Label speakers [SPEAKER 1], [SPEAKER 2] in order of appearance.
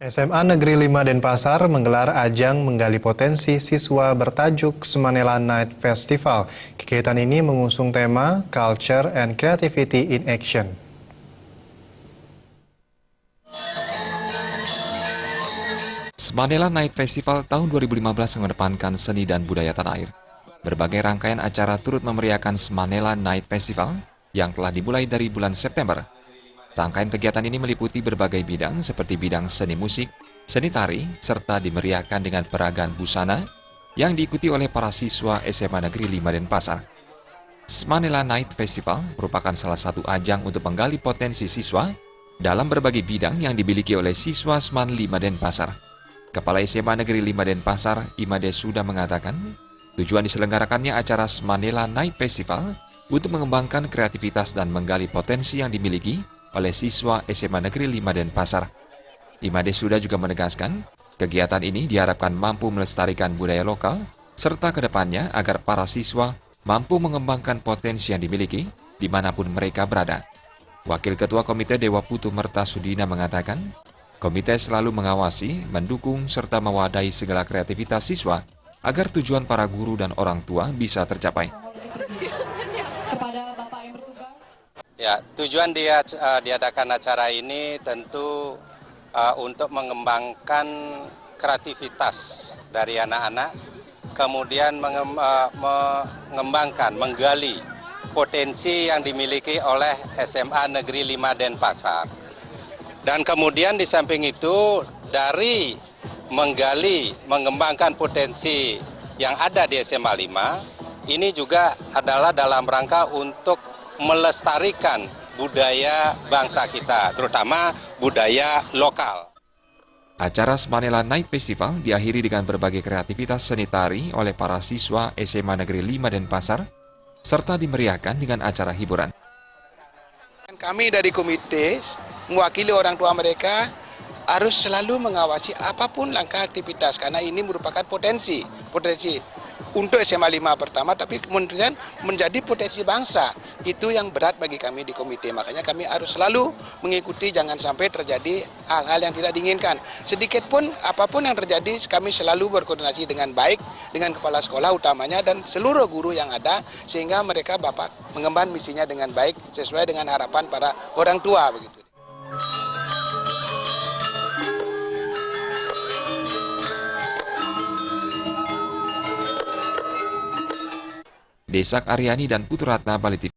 [SPEAKER 1] SMA Negeri 5 Denpasar menggelar ajang menggali potensi siswa bertajuk Semanela Night Festival. Kegiatan ini mengusung tema Culture and Creativity in Action.
[SPEAKER 2] Semanela Night Festival tahun 2015 mengedepankan seni dan budaya tanah air. Berbagai rangkaian acara turut memeriahkan Semanela Night Festival yang telah dimulai dari bulan September. Rangkaian kegiatan ini meliputi berbagai bidang seperti bidang seni musik, seni tari, serta dimeriahkan dengan peragaan busana yang diikuti oleh para siswa SMA Negeri 5 Denpasar. Semanela Night Festival merupakan salah satu ajang untuk menggali potensi siswa dalam berbagai bidang yang dimiliki oleh siswa Seman 5 Denpasar. Kepala SMA Negeri 5 Denpasar, Imade Suda mengatakan, tujuan diselenggarakannya acara Semanela Night Festival untuk mengembangkan kreativitas dan menggali potensi yang dimiliki oleh siswa SMA Negeri 5 Denpasar. Imade Suda juga menegaskan, kegiatan ini diharapkan mampu melestarikan budaya lokal, serta kedepannya agar para siswa mampu mengembangkan potensi yang dimiliki dimanapun mereka berada. Wakil Ketua Komite Dewa Putu Merta Sudina mengatakan, komite selalu mengawasi, mendukung, serta mewadahi segala kreativitas siswa agar tujuan para guru dan orang tua bisa tercapai.
[SPEAKER 3] Kepada Bapak yang bertugas.
[SPEAKER 4] Ya, tujuan diadakan acara ini tentu untuk mengembangkan kreativitas dari anak-anak, kemudian mengembangkan, menggali potensi yang dimiliki oleh SMA Negeri 5 Denpasar. Dan kemudian di samping itu, dari menggali, mengembangkan potensi yang ada di SMA 5, ini juga adalah dalam rangka untuk melestarikan budaya bangsa kita, terutama budaya lokal.
[SPEAKER 2] Acara Semanela Night Festival diakhiri dengan berbagai kreativitas seni tari oleh para siswa SMA Negeri 5 Denpasar, serta dimeriahkan dengan acara hiburan.
[SPEAKER 5] Kami dari komite mewakili orang tua mereka harus selalu mengawasi apapun langkah aktivitas karena ini merupakan potensi untuk SMA 5 pertama, tapi kemudian menjadi potensi bangsa. Itu yang berat bagi kami di komite, makanya kami harus selalu mengikuti, jangan sampai terjadi hal-hal yang tidak diinginkan. Sedikit pun apapun yang terjadi, kami selalu berkoordinasi dengan baik dengan kepala sekolah utamanya dan seluruh guru yang ada, sehingga mereka dapat mengemban misinya dengan baik sesuai dengan harapan para orang tua begitu.
[SPEAKER 2] Desak Aryani dan Putu Ratna, Bali TV.